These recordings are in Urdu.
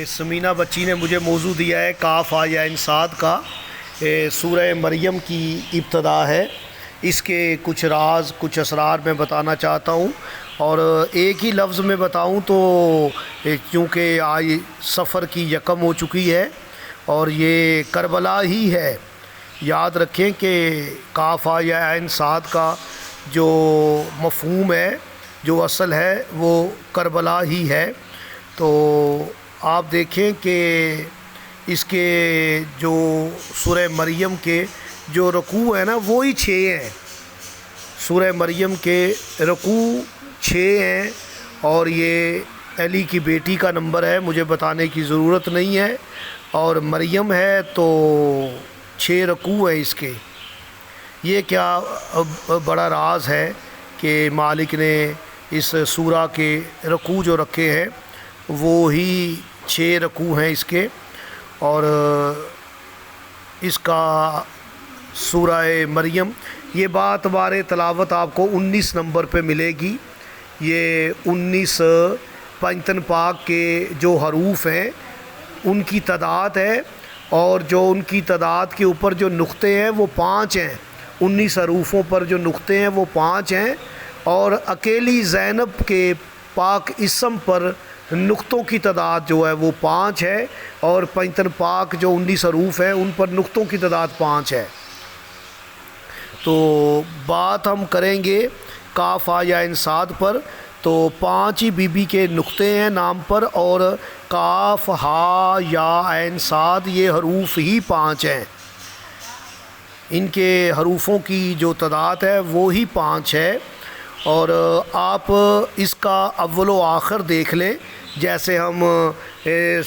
سمینہ بچی نے مجھے موضوع دیا ہے کاف یا انصاد کا، سورہ مریم کی ابتدا ہے۔ اس کے کچھ راز کچھ اسرار میں بتانا چاہتا ہوں، اور ایک ہی لفظ میں بتاؤں تو کیونکہ آج سفر کی یکم ہو چکی ہے اور یہ کربلا ہی ہے۔ یاد رکھیں کہ کاف یا انصاد کا جو مفہوم ہے، جو اصل ہے، وہ کربلا ہی ہے۔ تو آپ دیکھیں کہ اس کے جو سورہ مریم کے جو رکوع ہیں نا، وہی 6 ہیں۔ سورہ مریم کے رکوع 6 ہیں، اور یہ علی کی بیٹی کا نمبر ہے، مجھے بتانے کی ضرورت نہیں ہے، اور مریم ہے تو 6 رکوع ہیں اس کے۔ یہ کیا بڑا راز ہے کہ مالک نے اس سورہ کے رکوع جو رکھے ہیں وہی 6 رکوع ہیں اس کے، اور اس کا سورہ مریم، یہ بات بارے تلاوت آپ کو 19 نمبر پہ ملے گی۔ یہ 19 پنجتن پاک کے جو حروف ہیں ان کی تعداد ہے، اور جو ان کی تعداد کے اوپر جو نقطے ہیں وہ 5 ہیں۔ 19 حروفوں پر جو نقطے ہیں وہ 5 ہیں، اور اکیلی زینب کے پاک اسم پر نقطوں کی تعداد جو ہے وہ 5 ہے، اور پنجتن پاک جو 19 حروف ہیں ان پر نقطوں کی تعداد 5 ہے۔ تو بات ہم کریں گے کاف یا انصاد پر، تو 5 ہی بی بی کے نقطے ہیں نام پر، اور کاف ہا یا عین صاد یہ حروف ہی 5 ہیں۔ ان کے حروفوں کی جو تعداد ہے وہی 5 ہے، اور آپ اس کا اول و آخر دیکھ لیں۔ جیسے ہم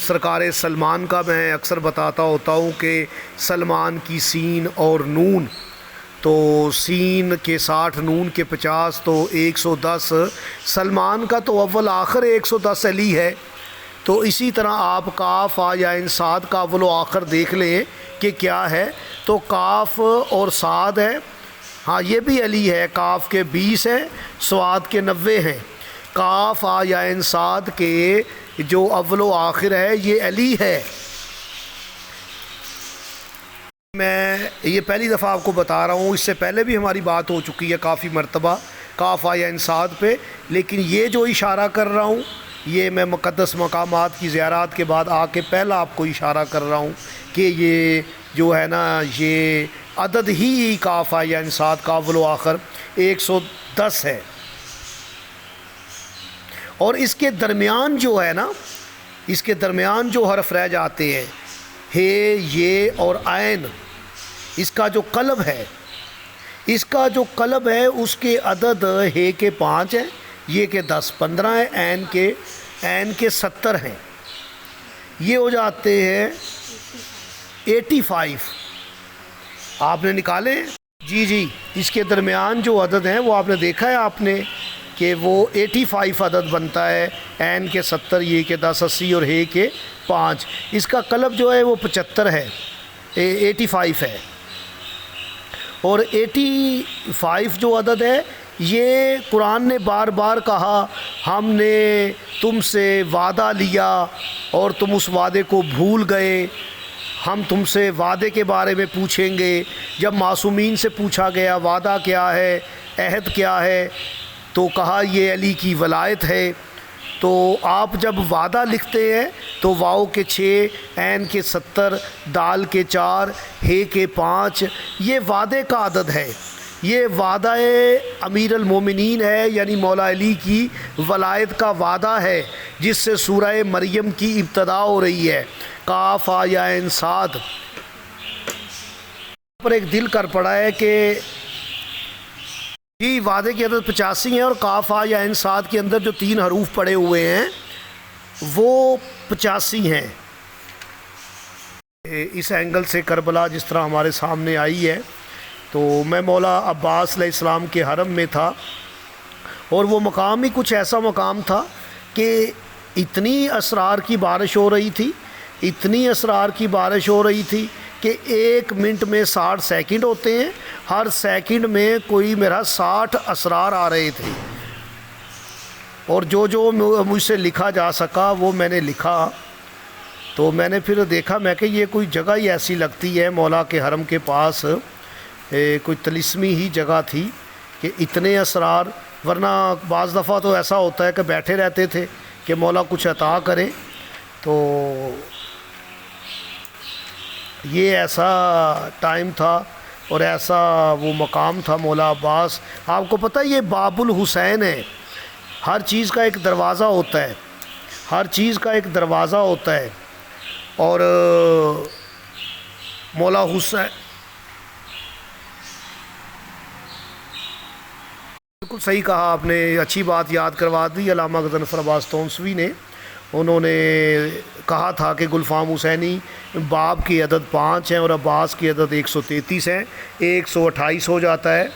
سرکار سلمان کا میں اکثر بتاتا ہوتا ہوں کہ سلمان کی سین اور نون، تو سین کے 60 نون کے 50 تو 110، سلمان کا تو اول آخر 110 علی ہے۔ تو اسی طرح آپ کاف یا انصاد کا اول و آخر دیکھ لیں کہ کیا ہے، تو کاف اور صاد ہے، ہاں یہ بھی علی ہے، کاف کے 20 ہیں، صاد کے 90 ہیں۔ کاف یا انصاد کے جو اول و آخر ہے یہ علی ہے۔ میں یہ پہلی دفعہ آپ کو بتا رہا ہوں، اس سے پہلے بھی ہماری بات ہو چکی ہے کافی مرتبہ کاف یا انصاد پہ، لیکن یہ جو اشارہ کر رہا ہوں یہ میں مقدس مقامات کی زیارات کے بعد آ کے پہلا آپ کو اشارہ کر رہا ہوں کہ یہ جو ہے نا، یہ عدد ہی کاف یا انصاد کا اول و آخر 110 ہے، اور اس کے درمیان جو ہے نا، اس کے درمیان جو حرف رہ جاتے ہیں ہے، یہ اور عین، اس کا جو قلب ہے، اس کا جو قلب ہے اس کے عدد ہے کے 5 ہیں، یہ کے 10 15 ہیں، عین کے 70 ہیں، یہ ہو جاتے ہیں 85۔ آپ نے نکالے جی اس کے درمیان جو عدد ہیں وہ آپ نے دیکھا ہے، آپ نے کہ وہ 85 عدد بنتا ہے، عین کے 70، یہ کے 10 80 اور ہے کے 5۔ اس کا قلب جو ہے وہ 75 ہے، 85 ہے، اور 85 جو عدد ہے یہ قرآن نے بار بار کہا ہم نے تم سے وعدہ لیا اور تم اس وعدے کو بھول گئے، ہم تم سے وعدے کے بارے میں پوچھیں گے۔ جب معصومین سے پوچھا گیا وعدہ کیا ہے، عہد کیا ہے، تو کہا یہ علی کی ولایت ہے۔ تو آپ جب وعدہ لکھتے ہیں تو واؤ کے 6، عین کے 70، دال کے 4، ہے کے 5، یہ وعدے کا عدد ہے، یہ وعدہ امیر المومنین ہے، یعنی مولا علی کی ولایت کا وعدہ ہے، جس سے سورہ مریم کی ابتدا ہو رہی ہے۔ کاف یا انصاد پر ایک دل کر پڑا ہے کہ جی وعدے کی عدد 85 ہیں، اور کاف یا انصاد کے اندر جو 3 حروف پڑے ہوئے ہیں وہ 85 ہیں۔ اس اینگل سے کربلا جس طرح ہمارے سامنے آئی ہے، تو میں مولا عباس علیہ السلام کے حرم میں تھا، اور وہ مقام ہی کچھ ایسا مقام تھا کہ اتنی اسرار کی بارش ہو رہی تھی، اتنی اسرار کی بارش ہو رہی تھی کہ 1 منٹ میں 60 سیکنڈ ہوتے ہیں، ہر سیکنڈ میں کوئی میرا 60 اسرار آ رہے تھے۔ اور جو مجھ سے لکھا جا سکا وہ میں نے لکھا. تو میں نے پھر دیکھا میں کہ یہ کوئی جگہ ہی ایسی لگتی ہے مولا کے حرم کے پاس، کوئی طلسمی ہی جگہ تھی کہ اتنے اسرار. ورنہ بعض دفعہ تو ایسا ہوتا ہے کہ بیٹھے رہتے تھے کہ مولا کچھ عطا کرے. تو یہ ایسا ٹائم تھا اور ایسا وہ مقام تھا مولا عباس. آپ کو پتہ ہے یہ باب الحسین ہے. ہر چیز کا ایک دروازہ ہوتا ہے، ہر چیز کا ایک دروازہ ہوتا ہے. اور مولا حسین بالکل صحیح کہا آپ نے، اچھی بات یاد کروا دی علامہ غضنفر عباس تونسوی نے. انہوں نے کہا تھا کہ گلفام حسینی باب کی عدد 5 ہیں اور عباس کی عدد 133 ہیں. 128 ہو جاتا ہے،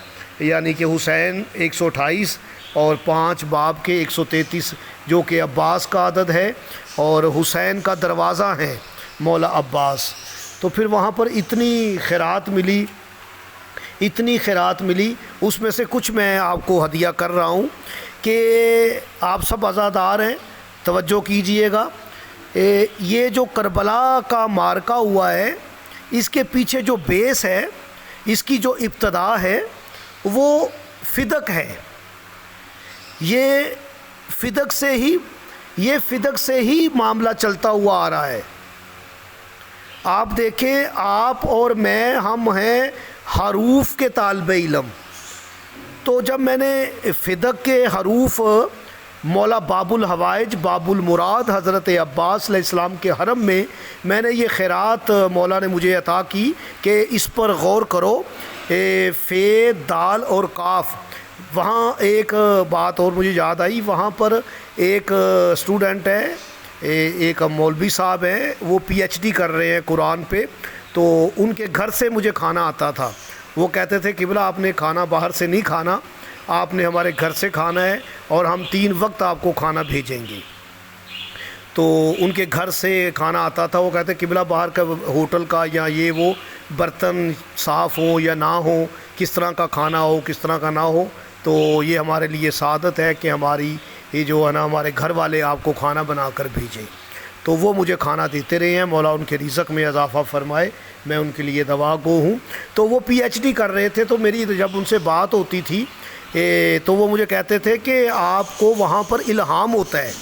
یعنی کہ حسین 128 اور 5 باب کے 133 جو کہ عباس کا عدد ہے اور حسین کا دروازہ ہے مولا عباس. تو پھر وہاں پر اتنی خیرات ملی، اتنی خیرات ملی. اس میں سے کچھ میں آپ کو ہدیہ کر رہا ہوں کہ آپ سب عزادار ہیں، توجہ کیجئے گا. یہ جو کربلا کا معرکہ ہوا ہے اس کے پیچھے جو بیس ہے، اس کی جو ابتدا ہے وہ فدق ہے. یہ فدق سے ہی معاملہ چلتا ہوا آ رہا ہے. آپ دیکھیں، آپ اور میں ہم ہیں حروف کے طالب علم. تو جب میں نے فدق کے حروف مولا باب الحوائج باب المراد حضرت عباس علیہ السلام کے حرم میں نے یہ خیرات مولا نے مجھے عطا کی کہ اس پر غور کرو. فے، دال اور کاف. وہاں ایک بات اور مجھے یاد آئی، وہاں پر ایک اسٹوڈنٹ ہے، ایک مولوی صاحب ہیں، وہ پی ایچ ڈی کر رہے ہیں قرآن پہ. تو ان کے گھر سے مجھے کھانا آتا تھا. وہ کہتے تھے قبلہ آپ نے کھانا باہر سے نہیں کھانا، آپ نے ہمارے گھر سے کھانا ہے اور ہم 3 وقت آپ کو کھانا بھیجیں گے. تو ان کے گھر سے کھانا آتا تھا. وہ کہتے قبلہ باہر کا ہوٹل کا یا یہ وہ برتن صاف ہوں یا نہ ہوں، کس طرح کا کھانا ہو کس طرح کا نہ ہو، تو یہ ہمارے لیے سعادت ہے کہ ہماری یہ جو ہے نا ہمارے گھر والے آپ کو کھانا بنا کر بھیجیں. تو وہ مجھے کھانا دیتے رہے ہیں، مولا ان کے رزق میں اضافہ فرمائے، میں ان کے لیے دعا گو ہوں. تو وہ پی ایچ ڈی کر رہے تھے. تو میری جب ان سے بات ہوتی تھی تو وہ مجھے کہتے تھے کہ آپ کو وہاں پر الہام ہوتا ہے،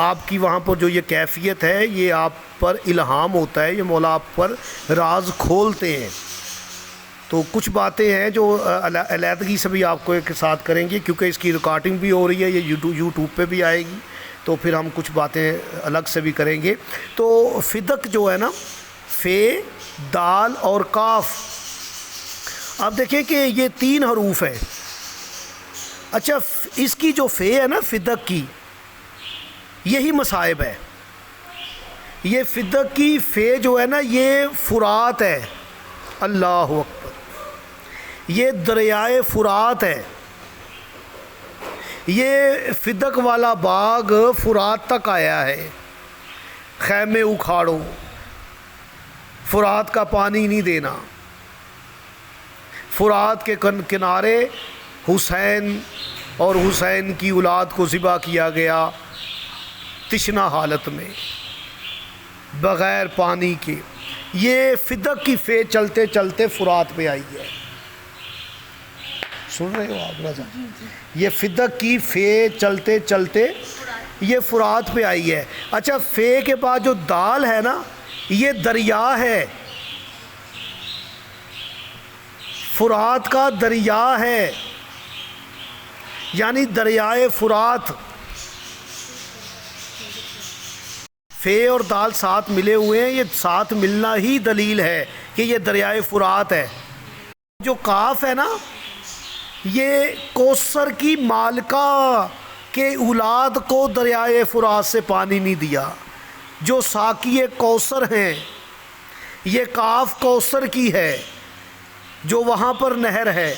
آپ کی وہاں پر جو یہ کیفیت ہے یہ آپ پر الہام ہوتا ہے، یہ مولا آپ پر راز کھولتے ہیں. تو کچھ باتیں ہیں جو علیحدگی سے بھی آپ کو ایک ساتھ کریں گے، کیونکہ اس کی ریکارڈنگ بھی ہو رہی ہے، یہ یوٹیوب پہ بھی آئے گی. تو پھر ہم کچھ باتیں الگ سے بھی کریں گے. تو فدق جو ہے نا، فے، دال اور کاف، آپ دیکھیں کہ یہ 3 حروف ہیں. اچھا، اس کی جو فے ہے نا فدق کی، یہی مصائب ہے. یہ فدق کی فے جو ہے نا یہ فرات ہے. اللہ اکبر، یہ دریائے فرات ہے. یہ فدق والا باغ فرات تک آیا ہے. خیمے اکھاڑو، فرات کا پانی نہیں دینا. فرات کے کنارے حسین اور حسین کی اولاد کو ذبح کیا گیا تشنا حالت میں بغیر پانی کے. یہ فدق کی فے چلتے چلتے فرات پہ آئی ہے. سن رہے ہو آپ نا؟ یہ فدق کی فے چلتے چلتے یہ فرات پہ آئی ہے. اچھا، فے کے بعد جو دال ہے نا یہ دریا ہے، فرات کا دریا ہے، یعنی دریائے فرات. فے اور دال ساتھ ملے ہوئے ہیں، یہ ساتھ ملنا ہی دلیل ہے کہ یہ دریائے فرات ہے. جو کاف ہے نا، یہ کوثر کی مالکہ کے اولاد کو دریائے فرات سے پانی نہیں دیا. جو ساقی کوثر ہیں، یہ کاف کوثر کی ہے جو وہاں پر نہر ہے.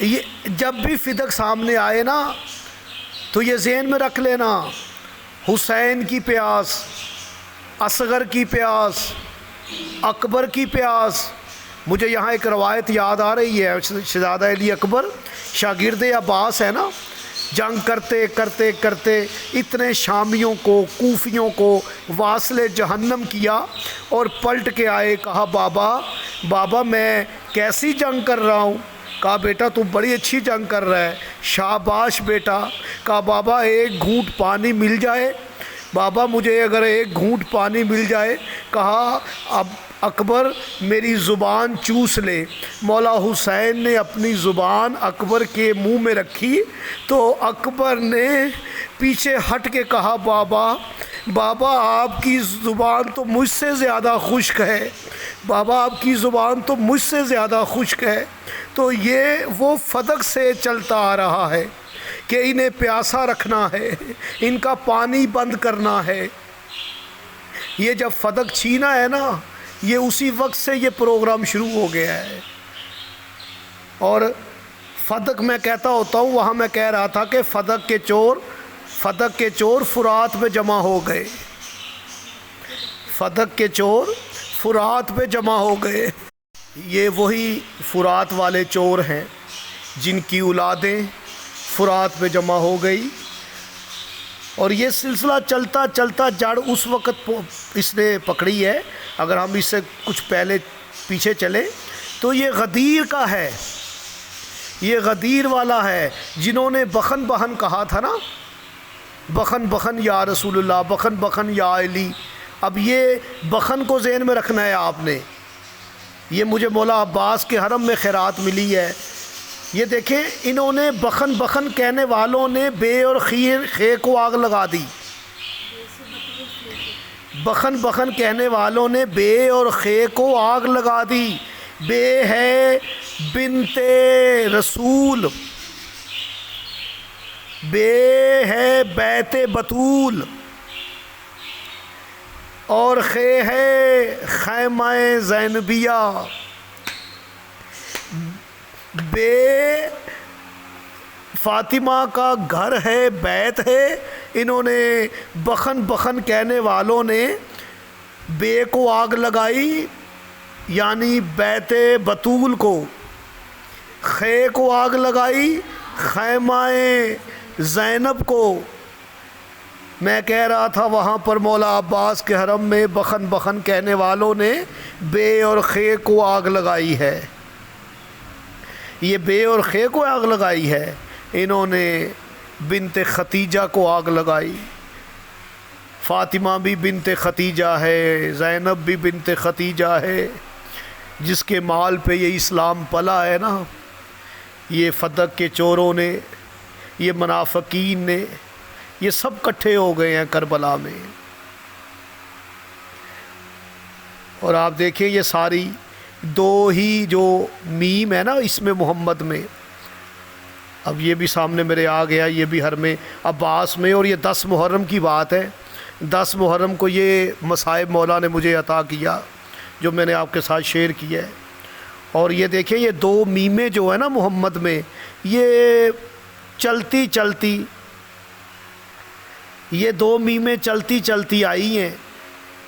یہ جب بھی فدق سامنے آئے نا تو یہ ذہن میں رکھ لینا، حسین کی پیاس، اصغر کی پیاس، اکبر کی پیاس، مجھے یہاں ایک روایت یاد آ رہی ہے، شہزادہ علی اکبر شاگرد عباس ہے نا، جنگ کرتے کرتے کرتے اتنے شامیوں کو کوفیوں کو واصل جہنم کیا اور پلٹ کے آئے، کہا بابا میں کیسی جنگ کر رہا ہوں؟ کہا بیٹا تو بڑی اچھی جنگ کر رہا ہے، شاباش بیٹا۔ کہا بابا ایک گھونٹ پانی مل جائے، بابا مجھے اگر ایک گھونٹ پانی مل جائے۔ کہا اب اکبر میری زبان چوس لے۔ مولا حسین نے اپنی زبان اکبر کے منہ میں رکھی تو اکبر نے پیچھے ہٹ کے کہا بابا آپ کی زبان تو مجھ سے زیادہ خشک ہے، بابا آپ کی زبان تو مجھ سے زیادہ خشک ہے۔ تو یہ وہ فدق سے چلتا آ رہا ہے کہ انہیں پیاسا رکھنا ہے، ان کا پانی بند کرنا ہے۔ یہ جب فدق چھینا ہے نا، یہ اسی وقت سے یہ پروگرام شروع ہو گیا ہے۔ اور فدق میں کہتا ہوتا ہوں، وہاں میں کہہ رہا تھا کہ فدق کے چور فرات میں جمع ہو گئے، فدق کے چور فرات میں جمع ہو گئے۔ یہ وہی فرات والے چور ہیں جن کی اولادیں فرات میں جمع ہو گئی، اور یہ سلسلہ چلتا چلتا جڑ اس وقت اس نے پکڑی ہے۔ اگر ہم اس سے کچھ پہلے پیچھے چلیں تو یہ غدیر کا ہے، یہ غدیر والا ہے، جنہوں نے بخن بخن کہا تھا نا، بخن بخن یا رسول اللہ، بخن بخن یا علی۔ اب یہ بخن کو ذہن میں رکھنا ہے آپ نے۔ یہ مجھے مولا عباس کے حرم میں خیرات ملی ہے، یہ دیکھیں انہوں نے بخن بخن کہنے والوں نے بے اور خے کو آگ لگا دی۔ بخن بخن کہنے والوں نے بے اور خے کو آگ لگا دی۔ بے ہے بنت رسول، بے ہے بیت بطول، اور خے ہے خیمہ زینبیہ۔ بے فاطمہ کا گھر ہے، بیت ہے۔ انہوں نے بخن بخن کہنے والوں نے بے کو آگ لگائی، یعنی بیت بطول کو، خے کو آگ لگائی، خیمہ زینب کو۔ میں کہہ رہا تھا وہاں پر مولا عباس کے حرم میں بخن بخن کہنے والوں نے بے اور خے کو آگ لگائی ہے۔ یہ بے اور خے کو آگ لگائی ہے، انہوں نے بنت ختیجہ کو آگ لگائی۔ فاطمہ بھی بنت ختیجہ ہے، زینب بھی بنت ختیجہ ہے، جس کے مال پہ یہ اسلام پلا ہے نا۔ یہ فدق کے چوروں نے، یہ منافقین نے، یہ سب کٹھے ہو گئے ہیں کربلا میں۔ اور آپ دیکھیں یہ ساری دو ہی جو میم ہے نا اس میں محمد میں، اب یہ بھی سامنے میرے آ گیا، یہ بھی حرم عباس میں، اور یہ 10 محرم کی بات ہے۔ 10 محرم کو یہ مصائب مولا نے مجھے عطا کیا جو میں نے آپ کے ساتھ شیئر کیا ہے۔ اور یہ دیکھیں یہ 2 میمیں جو ہے نا محمد میں، یہ چلتی چلتی، یہ 2 میمیں چلتی چلتی آئی ہیں،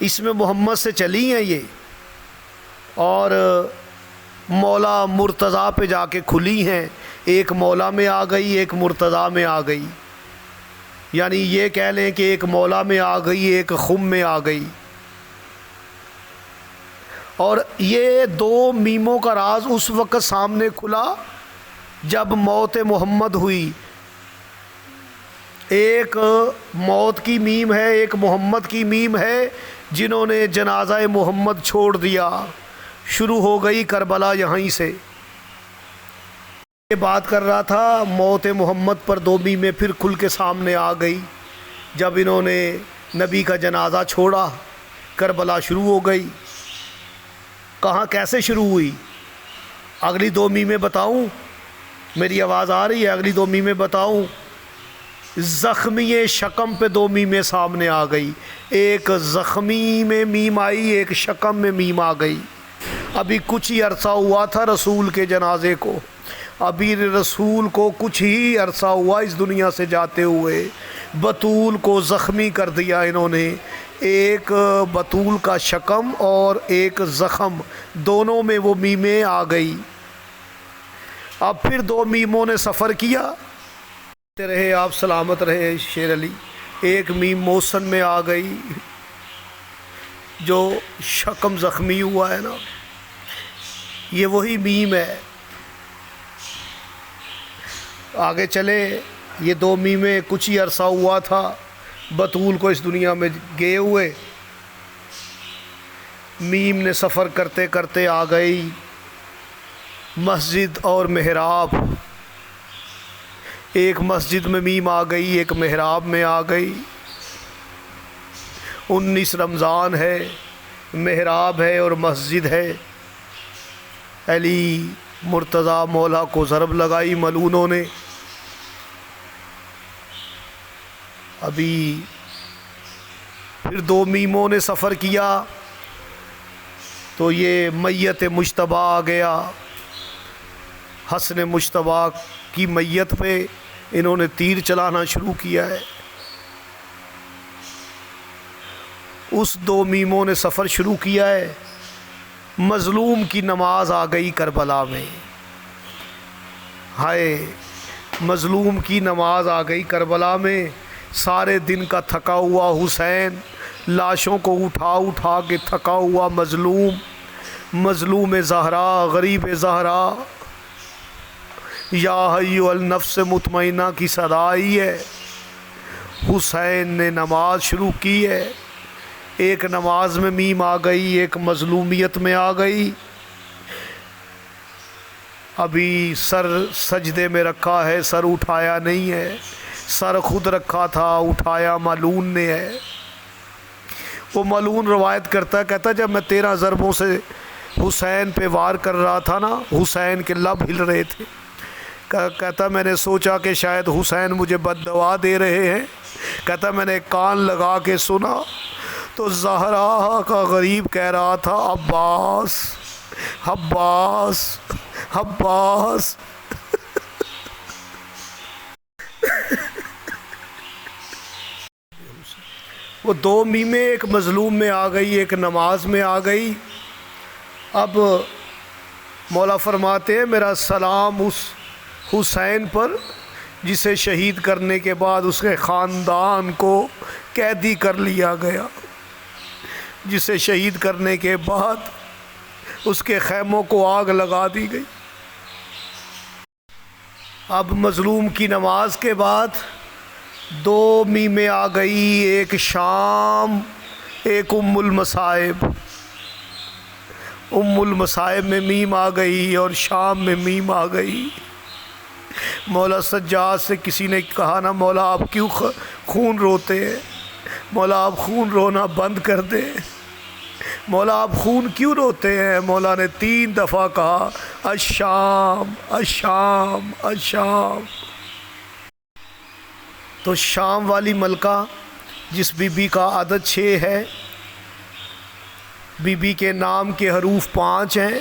اس میں محمد سے چلی ہیں یہ، اور مولا مرتضیٰ پہ جا کے کھلی ہیں۔ ایک مولا میں آ گئی، ایک مرتضیٰ میں آ گئی، یعنی یہ کہہ لیں کہ ایک مولا میں آ گئی، ایک خم میں آ گئی۔ اور یہ 2 میموں کا راز اس وقت سامنے کھلا جب موت محمد ہوئی۔ ایک موت کی میم ہے، ایک محمد کی میم ہے، جنہوں نے جنازہ محمد چھوڑ دیا۔ شروع ہو گئی کربلا یہیں سے۔ یہ بات کر رہا تھا، موت محمد پر 2 میمیں پھر کھل کے سامنے آ گئی۔ جب انہوں نے نبی کا جنازہ چھوڑا، کربلا شروع ہو گئی۔ کہاں کیسے شروع ہوئی؟ اگلی 2 میمیں بتاؤں؟ میری آواز آ رہی ہے؟ اگلی 2 میمیں بتاؤں؟ زخمی شکم پہ 2 میمیں سامنے آ گئی۔ ایک زخمی میں میم آئی، ایک شکم میں میم آ گئی۔ ابھی کچھ ہی عرصہ ہوا تھا رسول کے جنازے کو، ابھی رسول کو کچھ ہی عرصہ ہوا اس دنیا سے جاتے ہوئے، بطول کو زخمی کر دیا انہوں نے، ایک بطول کا شکم اور ایک زخم، دونوں میں وہ میمیں آ گئی۔ اب پھر 2 میموں نے سفر کیا، رہے آپ سلامت رہے شیر علی۔ ایک میم موسن میں آ گئی، جو شکم زخمی ہوا ہے نا، یہ وہی میم ہے۔ آگے چلے، یہ 2 میمیں کچھ ہی عرصہ ہوا تھا بطول کو اس دنیا میں گئے ہوئے۔ میم نے سفر کرتے کرتے آ گئی مسجد اور محراب۔ ایک مسجد میں میم آ گئی، ایک محراب میں آ گئی۔ 19 رمضان ہے، محراب ہے اور مسجد ہے۔ علی مرتضیٰ مولا کو ضرب لگائی ملعونوں نے۔ ابھی پھر 2 میموں نے سفر کیا تو یہ میت مجتبیٰ آ گیا۔ حسن مجتبیٰ کی میت پہ انہوں نے تیر چلانا شروع کیا ہے۔ اس 2 میموں نے سفر شروع کیا ہے۔ مظلوم کی نماز آ گئی کربلا میں۔ ہائے، مظلوم کی نماز آ گئی کربلا میں۔ سارے دن کا تھکا ہوا حسین، لاشوں کو اٹھا اٹھا کے تھکا ہوا مظلوم، مظلوم زہرا، غریب زہرا، یا حیو النفس مطمئنہ کی صدا آئی ہے۔ حسین نے نماز شروع کی ہے۔ ایک نماز میں میم آ گئی، ایک مظلومیت میں آ گئی۔ ابھی سر سجدے میں رکھا ہے، سر اٹھایا نہیں ہے۔ سر خود رکھا تھا، اٹھایا ملعون نے ہے۔ وہ ملعون روایت کرتا ہے، کہتا ہے جب میں 13 ضربوں سے حسین پہ وار کر رہا تھا نا، حسین کے لب ہل رہے تھے۔ کہتا میں نے سوچا کہ شاید حسین مجھے بد دعا دے رہے ہیں۔ کہتا میں نے کان لگا کے سنا تو زہرا کا غریب کہہ رہا تھا عباس، عباس، عباس۔ وہ 2 میمیں ایک مظلوم میں آ گئی، ایک نماز میں آ گئی۔ اب مولا فرماتے ہیں میرا سلام اس حسین پر جسے شہید کرنے کے بعد اس کے خاندان کو قیدی کر لیا گیا، جسے شہید کرنے کے بعد اس کے خیموں کو آگ لگا دی گئی۔ اب مظلوم کی نماز کے بعد 2 میمیں آ گئی، ایک شام، ایک ام المصائب۔ ام المصائب میں میم آ گئی اور شام میں میم آ گئی۔ مولا سجاد سے کسی نے کہا نا مولا آپ کیوں خون روتے ہیں؟ مولا آپ خون رونا بند کر دیں۔ مولا آپ خون کیوں روتے ہیں؟ مولا نے 3 دفعہ کہا الشام، الشام، الشام۔ تو شام والی ملکہ جس بی بی کا عدد 6 ہے، بی بی کے نام کے حروف 5 ہیں،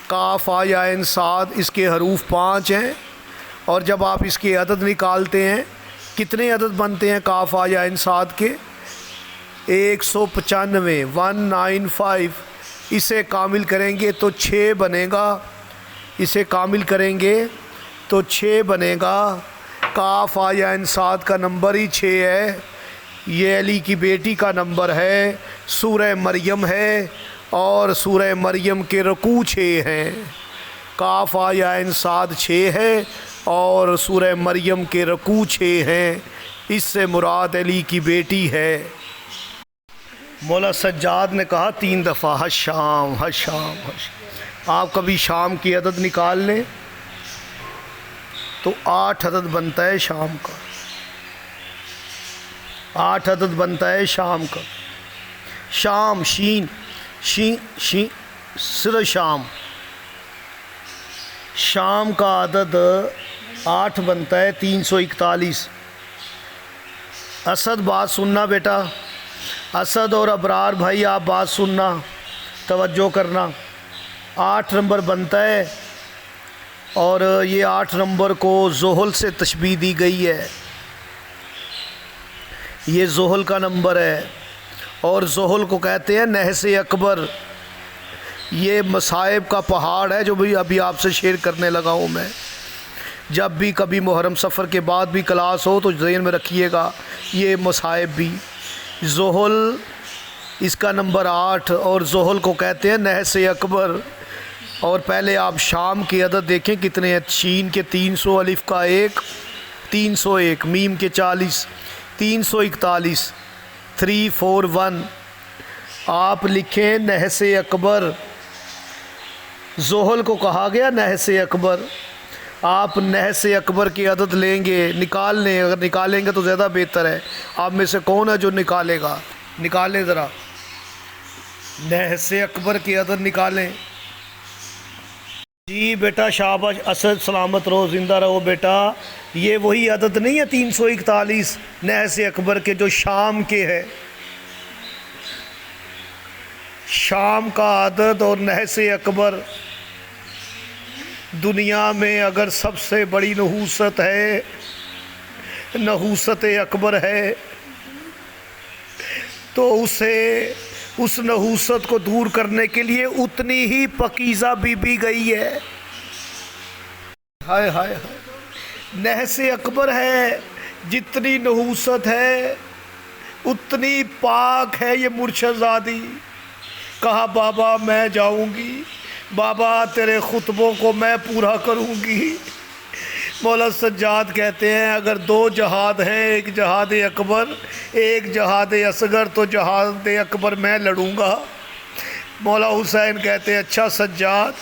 کاف یا عین صاد، اس کے حروف 5 ہیں۔ اور جب آپ اس کے عدد نکالتے ہیں، کتنے عدد بنتے ہیں کاف یا عین صاد کے؟ 195، 195۔ اسے کامل کریں گے تو 6 بنے گا، اسے کامل کریں گے تو 6 بنے گا۔ کاف یا عین صاد کا نمبر ہی 6 ہے۔ یہ علی کی بیٹی کا نمبر ہے، سورہ مریم ہے، اور سورہ مریم کے رکوع 6 ہیں۔ کاف یا عین صاد 6 ہے اور سورہ مریم کے رکوع 6 ہیں۔ اس سے مراد علی کی بیٹی ہے۔ مولا سجاد نے کہا 3 دفعہ الشام، الشام، الشام۔ آپ کبھی شام کی عدد نکال لیں تو 8 عدد بنتا ہے شام کا، 8 عدد بنتا ہے شام کا۔ شام، شین، شین، شین، سر شام، شام کا عدد 8 بنتا ہے، 341۔ اسد بات سننا بیٹا، اسد اور ابرار بھائی آپ بات سننا، توجہ کرنا۔ 8 نمبر بنتا ہے، اور یہ 8 نمبر کو زحل سے تشبیہ دی گئی ہے۔ یہ زحل کا نمبر ہے، اور زحل کو کہتے ہیں نحس اکبر۔ یہ مصائب کا پہاڑ ہے جو بھی ابھی آپ سے شیئر کرنے لگا ہوں میں۔ جب بھی کبھی محرم سفر کے بعد بھی کلاس ہو تو ذہن میں رکھیے گا یہ مصائب بھی۔ زحل اس کا نمبر 8، اور زحل کو کہتے ہیں نحس اکبر۔ اور پہلے آپ شام کی عدد دیکھیں کتنے ہیں۔ شین کے 300، الف کا 1 301، میم کے 40 341 341۔ آپ لکھیں نحس اکبر۔ زحل کو کہا گیا نحس اکبر۔ آپ نحس اکبر کی عدد لیں گے، نکال لیں، اگر نکالیں گے تو زیادہ بہتر ہے۔ آپ میں سے کون ہے جو نکالے گا؟ نکالیں ذرا، نحس اکبر کی عدد نکالیں۔ جی بیٹا شاباش، اسد سلامت رہو، زندہ رہو بیٹا۔ یہ وہی عدد نہیں ہے 341 نحس اکبر کے جو شام کے ہے؟ شام کا عدد اور نحس اکبر، دنیا میں اگر سب سے بڑی نحوست ہے، نحوست اکبر ہے، تو اس نحوست کو دور کرنے کے لیے اتنی ہی پاکیزہ بی بی گئی ہے۔ ہائے ہائے ہائے، نحس اکبر ہے، جتنی نحوست ہے اتنی پاک ہے یہ مرشد زادی۔ کہا بابا میں جاؤں گی، بابا تیرے خطبوں کو میں پورا کروں گی۔ مولا سجاد کہتے ہیں اگر 2 جہاد ہیں، ایک جہاد اکبر ایک جہاد اصغر، تو جہاد اکبر میں لڑوں گا۔ مولا حسین کہتے ہیں اچھا سجاد،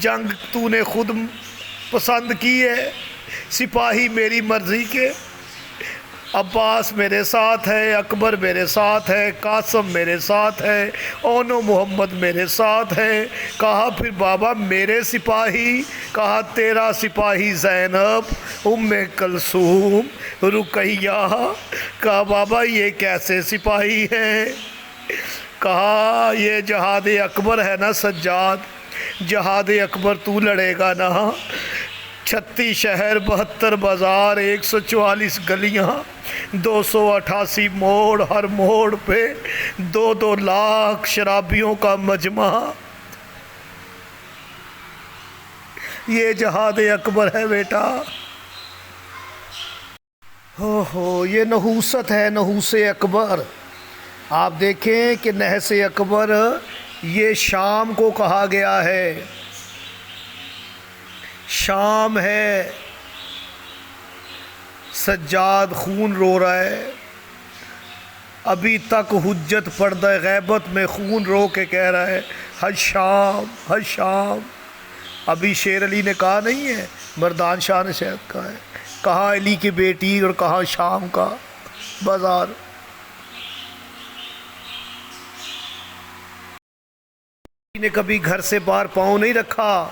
جنگ تو نے خود پسند کی ہے، سپاہی میری مرضی کے، عباس میرے ساتھ ہے، اکبر میرے ساتھ ہے، قاسم میرے ساتھ ہے، اونو محمد میرے ساتھ ہے۔ کہا پھر بابا میرے سپاہی؟ کہا تیرا سپاہی زینب، ام کلثوم، رقیہ۔ کہا بابا یہ کیسے سپاہی ہیں؟ کہا یہ جہاد اکبر ہے نا سجاد، جہاد اکبر تو لڑے گا نا؟ 36 شہر، 72 بازار، 144 گلیاں، 288 موڑ، ہر موڑ پہ 2 لاکھ شرابیوں کا مجمع، یہ جہاد اکبر ہے بیٹا۔ یہ نحوست ہے، نحوس اکبر۔ آپ دیکھیں کہ نحس اکبر یہ شام کو کہا گیا ہے، شام ہے۔ سجاد خون رو رہا ہے، ابھی تک حجت پردہ غیبت میں خون رو کے کہہ رہا ہے حشام حشام۔ ابھی شیر علی نے کہا نہیں ہے، مردان شاہ نے شاید کہا ہے، کہاں علی کی بیٹی اور کہاں شام کا بازار۔ نے کبھی گھر سے باہر پاؤں نہیں رکھا،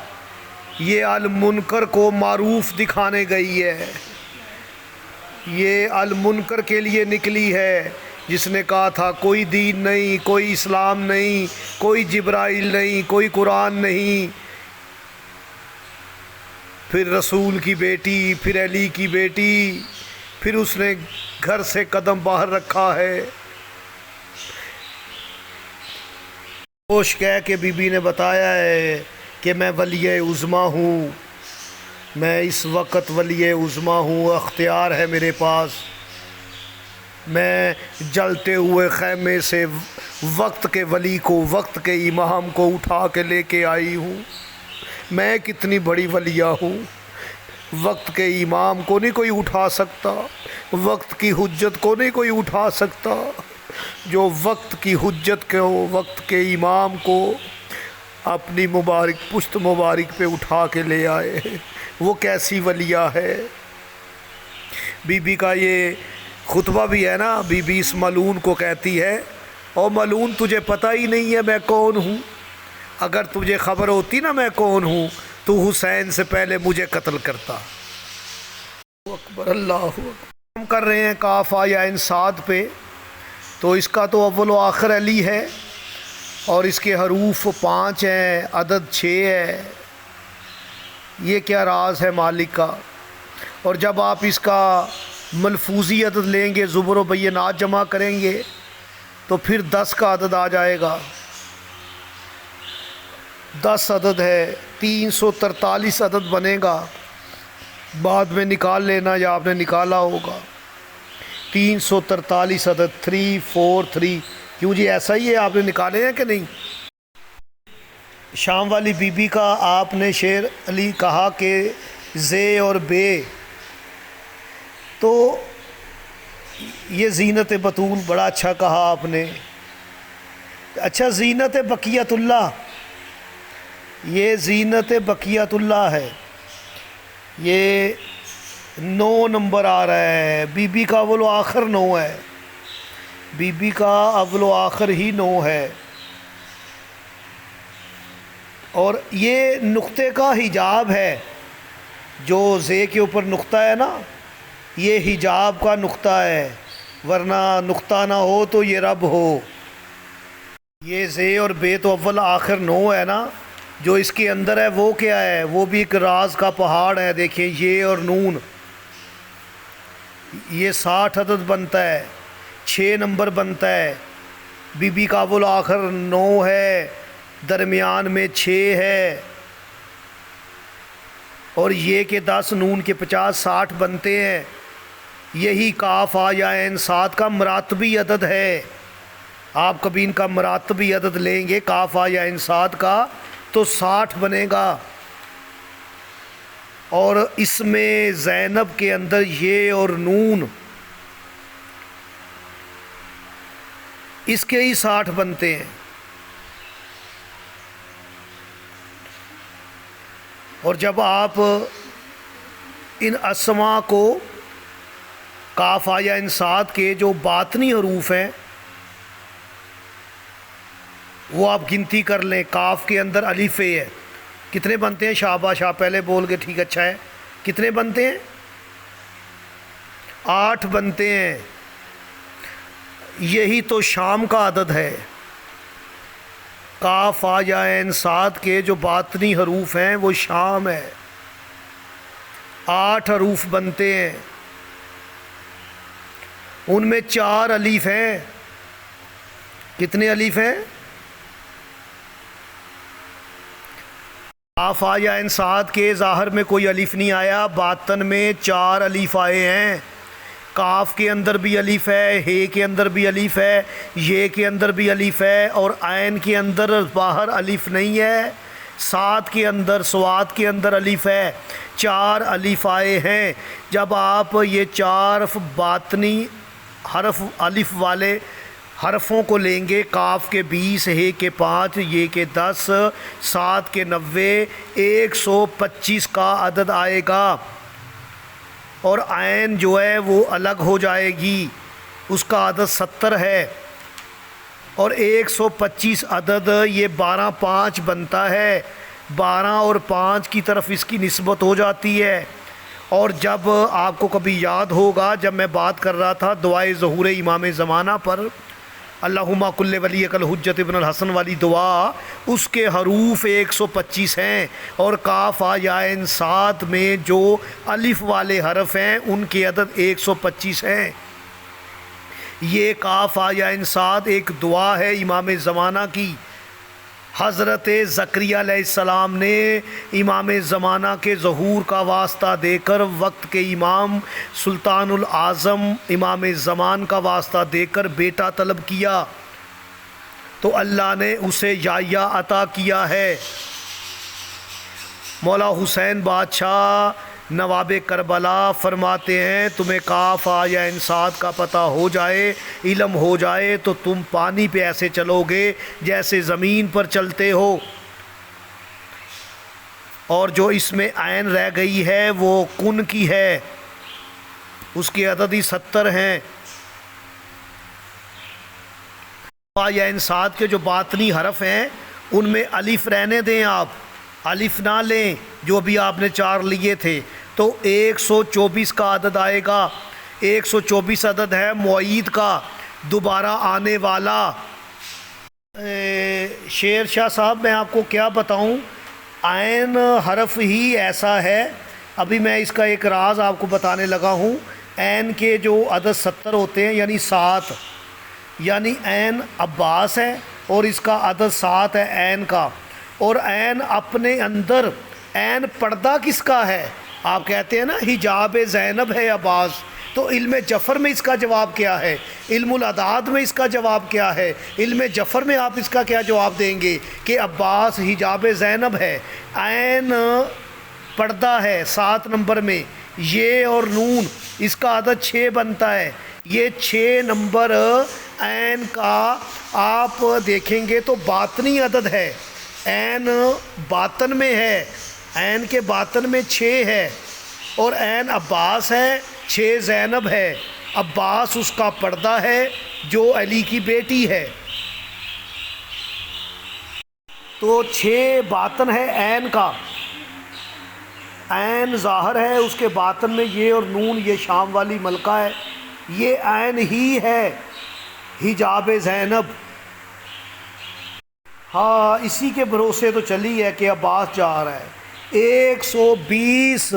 یہ المنکر کو معروف دکھانے گئی ہے، یہ المنکر کے لیے نکلی ہے، جس نے کہا تھا کوئی دین نہیں، کوئی اسلام نہیں، کوئی جبرائیل نہیں، کوئی قرآن نہیں۔ پھر رسول کی بیٹی، پھر علی کی بیٹی، پھر اس نے گھر سے قدم باہر رکھا ہے۔ ہوش کہہ کے بی بی نے بتایا ہے کہ میں ولی عظمیٰ ہوں، میں اس وقت ولی عظمیٰ ہوں، اختیار ہے میرے پاس، میں جلتے ہوئے خیمے سے وقت کے ولی کو، وقت کے امام کو اٹھا کے لے کے آئی ہوں۔ میں کتنی بڑی ولیہ ہوں، وقت کے امام کو نہیں کوئی اٹھا سکتا، وقت کی حجت کو نہیں کوئی اٹھا سکتا۔ جو وقت کی حجت کو، وقت کے امام کو اپنی مبارک پشت مبارک پہ اٹھا کے لے آئے، وہ کیسی ولیہ ہے۔ بی بی کا یہ خطبہ بھی ہے نا، بی بی اس ملعون کو کہتی ہے او ملعون تجھے پتہ ہی نہیں ہے میں کون ہوں، اگر تجھے خبر ہوتی نا میں کون ہوں تو حسین سے پہلے مجھے قتل کرتا۔ اکبر، اللہ اکبر۔ ہم کر رہے ہیں کاف یا انصاد پہ، تو اس کا تو اول و آخر علی ہے، اور اس کے حروف 5 ہیں، عدد 6 ہے۔ یہ کیا راز ہے مالک کا؟ اور جب آپ اس کا ملفوظی عدد لیں گے، زبر و بینات جمع کریں گے، تو پھر 10 کا عدد آ جائے گا. 10 عدد ہے، 343 عدد بنے گا. بعد میں نکال لینا یا آپ نے نکالا ہوگا. 343 عدد 343. کیوں جی ایسا ہی ہے، آپ نے نکالے ہیں کہ نہیں؟ شام والی بی بی کا آپ نے شعر علی کہا کہ زے اور بے، تو یہ زینت بطول بڑا اچھا کہا آپ نے. اچھا، زینت بقیت اللہ، یہ زینت بقیت اللہ ہے. یہ 9 نمبر آ رہا ہے. بی بی کا اول و آخر 9 ہے. بی بی کا اول و آخر ہی 9 ہے. اور یہ نقطے کا حجاب ہے. جو زے کے اوپر نقطہ ہے نا، یہ حجاب کا نقطہ ہے، ورنہ نقطہ نہ ہو تو یہ رب ہو. یہ زے اور بے تو اول آخر 9 ہے نا. جو اس کے اندر ہے وہ کیا ہے؟ وہ بھی ایک راز کا پہاڑ ہے. دیکھیں یہ اور نون، یہ 60 عدد بنتا ہے، 6 نمبر بنتا ہے. بی بی کا اول آخر 9 ہے، درمیان میں 6 ہے، اور یہ کہ 10 نون کے 50 60 بنتے ہیں. یہی کاف یا عین صاد کا مراتبی عدد ہے. آپ کبھی ان کا مراتبی عدد لیں گے کاف یا عین صاد کا تو 60 بنے گا. اور اس میں زینب کے اندر یہ اور نون، اس کے ہی 60 بنتے ہیں. اور جب آپ ان اسما کو کاف یا عین صاد کے جو باطنی حروف ہیں وہ آپ گنتی کر لیں. کاف کے اندر الف ہے، کتنے بنتے ہیں؟ شاباش، آپ پہلے بول گئے، ٹھیک، اچھا ہے. کتنے بنتے ہیں؟ 8 بنتے ہیں. یہی تو شام کا عدد ہے. کاف یا عین صاد کے جو باطنی حروف ہیں وہ شام ہے. 8 حروف بنتے ہیں، ان میں 4 الف ہیں. کتنے الف ہیں؟ کاف یا عین صاد کے ظاہر میں کوئی الف نہیں آیا، باطن میں 4 الف آئے ہیں. کاف کے اندر بھی الف ہے، ہے کے اندر بھی الف ہے، یہ کے اندر بھی الف ہے، اور عین کے اندر باہر الف نہیں ہے. صاد کے اندر، سواد کے اندر الف ہے. 4 الف آئے ہیں. جب آپ یہ 4 باطنی حرف الف والے حرفوں کو لیں گے، کاف کے 20، ہے کے 5، یہ کے 10، صاد کے 90، 125 کا عدد آئے گا. اور عین جو ہے وہ الگ ہو جائے گی، اس کا عدد 70 ہے. اور 125 عدد یہ 12 5 بنتا ہے. 12 اور 5 کی طرف اس کی نسبت ہو جاتی ہے. اور جب آپ کو کبھی یاد ہوگا، جب میں بات کر رہا تھا دعائے ظہور امام زمانہ پر، اللہم کل ولیک الحجت ابن الحسن والی دعا، اس کے حروف 125 ہیں. اور کاف یا عین صاد میں جو الف والے حرف ہیں ان کے عدد 125 ہیں. یہ کاف یا عین صاد ایک دعا ہے امام زمانہ کی. حضرت زکریا علیہ السلام نے امام زمانہ کے ظہور کا واسطہ دے کر، وقت کے امام سلطان الاعظم امام زمان کا واسطہ دے کر بیٹا طلب کیا، تو اللہ نے اسے یحییٰ عطا کیا ہے. مولا حسین بادشاہ نواب کربلا فرماتے ہیں تمہیں کاف یا عین صاد کا پتہ ہو جائے، علم ہو جائے، تو تم پانی پہ ایسے چلو گے جیسے زمین پر چلتے ہو. اور جو اس میں عین رہ گئی ہے وہ کن کی ہے، اس کے عدد ہی 70 ہیں. یا عین صاد کے جو باطنی حرف ہیں ان میں الف رہنے دیں، آپ الف نہ لیں جو ابھی آپ نے 4 لیے تھے. تو 124 کا عدد آئے گا. 124 عدد ہے معید کا، دوبارہ آنے والا. شیر شاہ صاحب میں آپ کو کیا بتاؤں، عین حرف ہی ایسا ہے. ابھی میں اس کا ایک راز آپ کو بتانے لگا ہوں. عین کے جو عدد 70 ہوتے ہیں، یعنی 7، یعنی عین عباس ہے اور اس کا عدد 7 ہے عین کا، اور عین اپنے اندر عین پردہ کس کا ہے؟ آپ کہتے ہیں نا حجاب زینب ہے عباس، تو علم جفر میں اس کا جواب کیا ہے؟ علم الاعداد میں اس کا جواب کیا ہے؟ علم جفر میں آپ اس کا کیا جواب دیں گے کہ عباس حجاب زینب ہے، عین پردہ ہے 7 نمبر میں، یہ اور نون اس کا عدد 6 بنتا ہے، یہ 6 نمبر عین کا آپ دیکھیں گے تو باطنی عدد ہے، عین باطن میں ہے، عین کے باطن میں 6 ہے، اور عین عباس ہے، 6 زینب ہے، عباس اس کا پردہ ہے جو علی کی بیٹی ہے، تو 6 باطن ہے عین کا، عین ظاہر ہے، اس کے باطن میں یہ اور نون، یہ شام والی ملکہ ہے، یہ عین ہی ہے حجاب زینب۔ ہاں اسی کے بھروسے تو چلی ہے کہ عباس جا رہا ہے، 120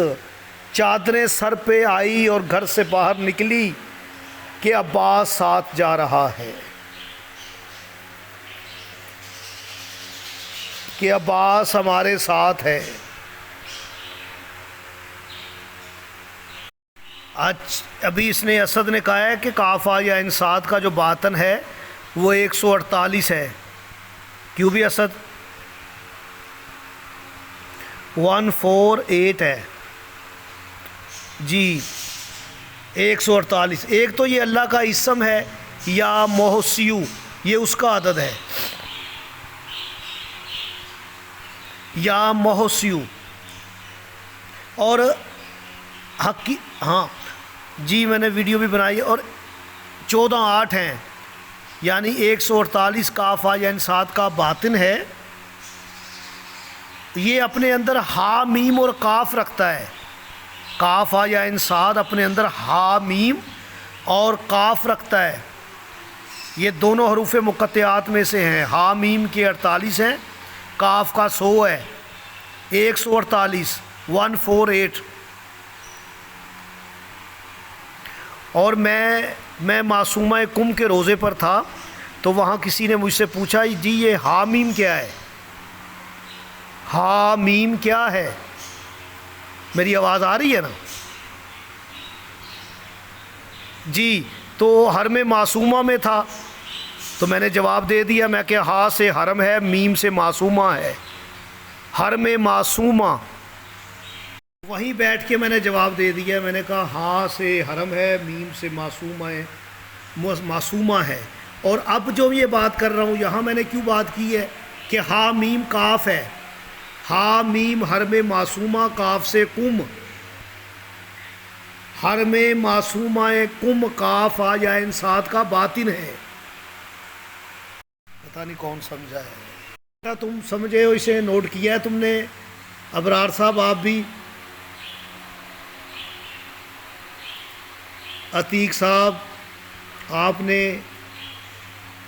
چادریں سر پہ آئی اور گھر سے باہر نکلی کہ عباس ساتھ جا رہا ہے، کہ عباس ہمارے ساتھ ہے۔ ابھی اس نے اسد نے کہا ہے کہ کافہ یا انساد کا جو باطن ہے وہ 148 ہے، کیوں بھی اسد 148 ہے جی، 148۔ ایک تو یہ اللہ کا اسم ہے یا محسیو، یہ اس کا عدد ہے، یا محسیو، اور ہاں جی میں نے ویڈیو بھی بنائی ہے، اور 14 8 ہیں، یعنی 148 کافہ یا انساد کا باطن ہے، یہ اپنے اندر ہا میم اور کاف رکھتا ہے، کافہ یا انساد اپنے اندر ہا میم اور کاف رکھتا ہے، یہ دونوں حروف مقطعات میں سے ہیں، ہا میم کے 48 ہیں، کاف کا 100 ہے، 148 148۔ اور میں معصومہ کم کے روزے پر تھا تو وہاں کسی نے مجھ سے پوچھا جی یہ حامیم کیا ہے، حامیم کیا ہے؟ میری آواز آ رہی ہے نا جی؟ تو حرم معصومہ میں تھا تو میں نے جواب دے دیا، میں کہ ہا سے حرم ہے، میم سے معصومہ ہے، حرم معصومہ، وہیں بیٹھ کے میں نے جواب دے دیا، میں نے کہا ہا سے حرم ہے، میم سے معصومہ ہے۔ اور اب جو یہ بات کر رہا ہوں یہاں میں نے کیوں بات کی ہے کہ ہا میم کاف ہے، ہا میم حرم معصومہ، کاف سے کم، حرم معصومہ کم کاف یا انساد کا باطن ہے، پتہ نہیں کون سمجھا ہے، تم سمجھے ہو، اسے نوٹ کیا ہے تم نے ابرار صاحب؟ آپ بھی عتیق صاحب آپ نے،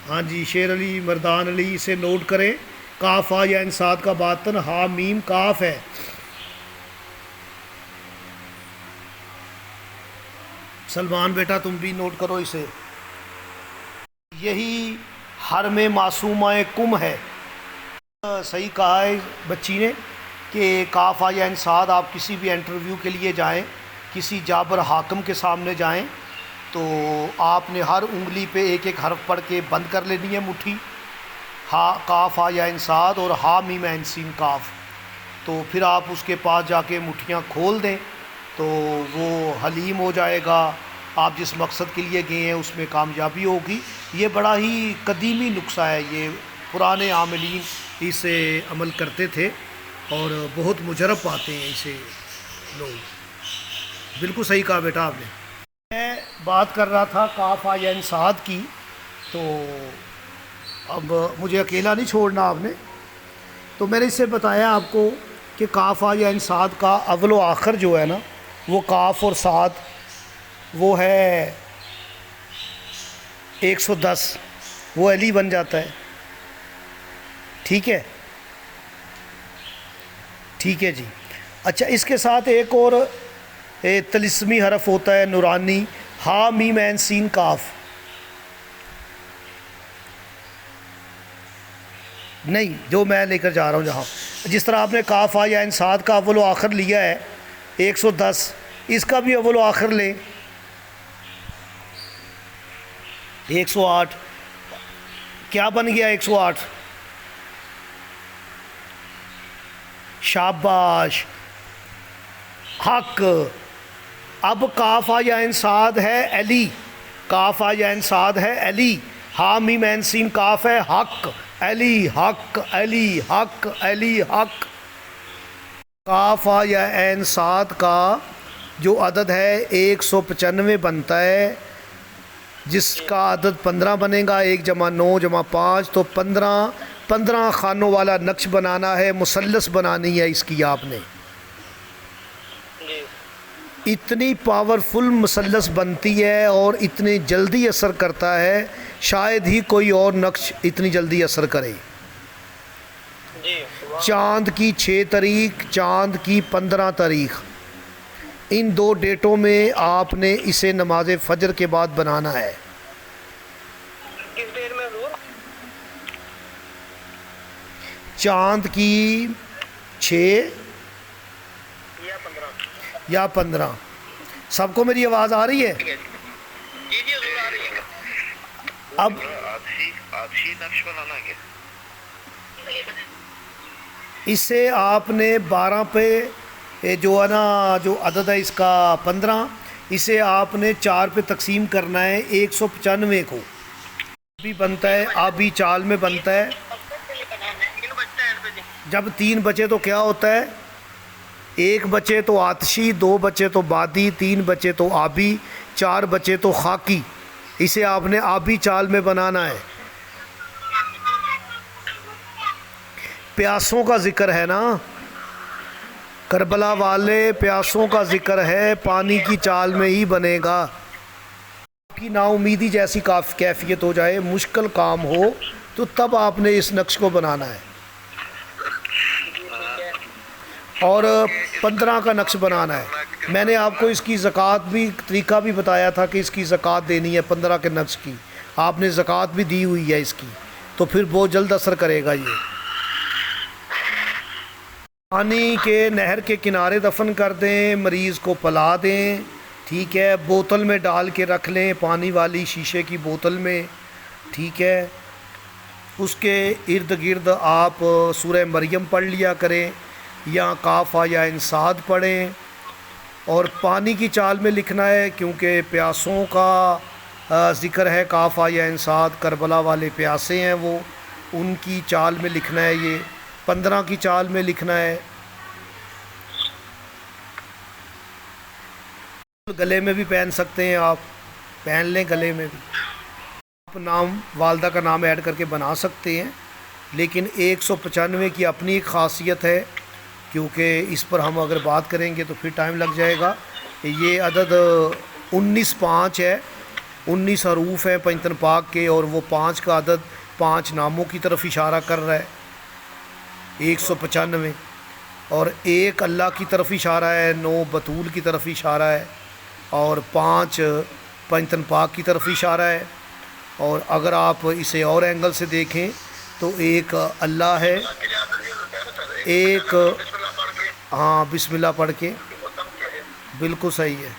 ہاں جی شیر علی مردان علی، اسے نوٹ کریں، کافہ یا انساد کا باطن ہا میم کاف ہے۔ سلمان بیٹا تم بھی نوٹ کرو اسے، یہی حرم معصومہ کم ہے۔ صحیح کہا ہے بچی نے کہ کافہ یا انساد، آپ کسی بھی انٹرویو کے لیے جائیں، کسی جابر حاکم کے سامنے جائیں تو آپ نے ہر انگلی پہ ایک ایک حرف پڑھ کے بند کر لینی ہے مٹھی، ہا کاف یا انساد اور ہا میم عین سین کاف، تو پھر آپ اس کے پاس جا کے مٹھیاں کھول دیں تو وہ حلیم ہو جائے گا، آپ جس مقصد کے لیے گئے ہیں اس میں کامیابی ہوگی۔ یہ بڑا ہی قدیمی نسخہ ہے، یہ پرانے عاملین اسے عمل کرتے تھے اور بہت مجرب پاتے ہیں اسے لوگ۔ بالکل صحیح کہا بیٹا آپ نے۔ میں بات کر رہا تھا کافہ یا انساد کی، تو اب مجھے اکیلا نہیں چھوڑنا آپ نے، تو میں نے اس سے بتایا آپ کو کہ کافہ یا انساد کا اول و آخر جو ہے نا وہ کاف اور صاد وہ ہے 110، وہ علی بن جاتا ہے، ٹھیک ہے ٹھیک ہے جی۔ اچھا اس کے ساتھ ایک اور طلسمی حرف ہوتا ہے نورانی، ہا میم عین سین کاف، نہیں، جو میں لے کر جا رہا ہوں جہاں، جس طرح آپ نے کاف یا عین صاد کا اول و آخر لیا ہے 110، اس کا بھی اول و آخر لیں 108، کیا بن گیا 108؟ شاباش، حق۔ اب کاف یا عین صاد ہے علی، کاف یا عین صاد ہے علی، ہا میم عین سین کاف ہے حق، علی حق، علی حق، علی حق۔ کاف یا عین صاد کا جو عدد ہے 195 بنتا ہے، جس کا عدد 15 بنے گا، 1 جمع 9 جمع 5 تو 15 خانوں والا نقش بنانا ہے، مثلث بنانی ہے اس کی آپ نے۔ اتنی پاورفل مثلث بنتی ہے اور اتنی جلدی اثر کرتا ہے، شاید ہی کوئی اور نقش اتنی جلدی اثر کرے۔ چاند کی 6 تاریخ، چاند کی 15 تاریخ، ان 2 ڈیٹوں میں آپ نے اسے نماز فجر کے بعد بنانا ہے۔ کس ڈیٹ میں حضور؟ چاند کی 6 یا 15۔ سب کو میری آواز آ رہی ہے؟ جی حضور آ رہی ہے۔ اب آتشی نقش بنانا ہے کیا؟ اسے آپ نے 12 پہ جو ہے نا، جو عدد ہے اس کا 15، اسے آپ نے 4 پہ تقسیم کرنا ہے 195 کو۔ بھی بنتا ہے، آبی چال میں بنتا ہے۔ جب 3 بچے تو کیا ہوتا ہے؟ 1 بچے تو آتشی، 2 بچے تو بادی، 3 بچے تو آبی، 4 بچے تو خاکی۔ اسے آپ نے آبی چال میں بنانا ہے۔ پیاسوں کا ذکر ہے نا، کربلا والے پیاسوں کا ذکر ہے، پانی کی چال میں ہی بنے گا۔ آپ کی نا امیدی جیسی کیفیت ہو جائے، مشکل کام ہو، تو تب آپ نے اس نقش کو بنانا ہے، اور 15 کا نقش بنانا ہے۔ میں نے آپ کو اس کی زکوٰۃ بھی طریقہ بھی بتایا تھا کہ اس کی زکوٰۃ دینی ہے 15 کے نقش کی، آپ نے زکوٰۃ بھی دی ہوئی ہے اس کی، تو پھر بہت جلد اثر کرے گا یہ۔ پانی کے نہر کے کنارے دفن کر دیں، مریض کو پلا دیں، ٹھیک ہے، بوتل میں ڈال کے رکھ لیں، پانی والی شیشے کی بوتل میں، ٹھیک ہے۔ اس کے ارد گرد آپ سورہ مریم پڑھ لیا کریں، یا کاف یا عین صاد پڑھیں، اور پانی کی چال میں لکھنا ہے کیونکہ پیاسوں کا ذکر ہے، کاف یا عین صاد، کربلا والے پیاسے ہیں وہ، ان کی چال میں لکھنا ہے، یہ 15 کی چال میں لکھنا ہے۔ گلے میں بھی پہن سکتے ہیں آپ، پہن لیں گلے میں بھی، آپ نام والدہ کا نام ایڈ کر کے بنا سکتے ہیں، لیکن 195 کی اپنی ایک خاصیت ہے، کیونکہ اس پر ہم اگر بات کریں گے تو پھر ٹائم لگ جائے گا۔ یہ عدد 19 ہے، 19 حروف ہیں پنجتن پاک کے، اور وہ 5 کا عدد 5 ناموں کی طرف اشارہ کر رہا ہے 195، اور 1 اللہ کی طرف اشارہ ہے، 9 بطول کی طرف اشارہ ہے، اور 5 پنجتن پاک کی طرف اشارہ ہے۔ اور اگر آپ اسے اور اینگل سے دیکھیں تو 1 اللہ ہے، 1 ہاں بسم اللہ پڑھ کے، بالکل صحیح ہے۔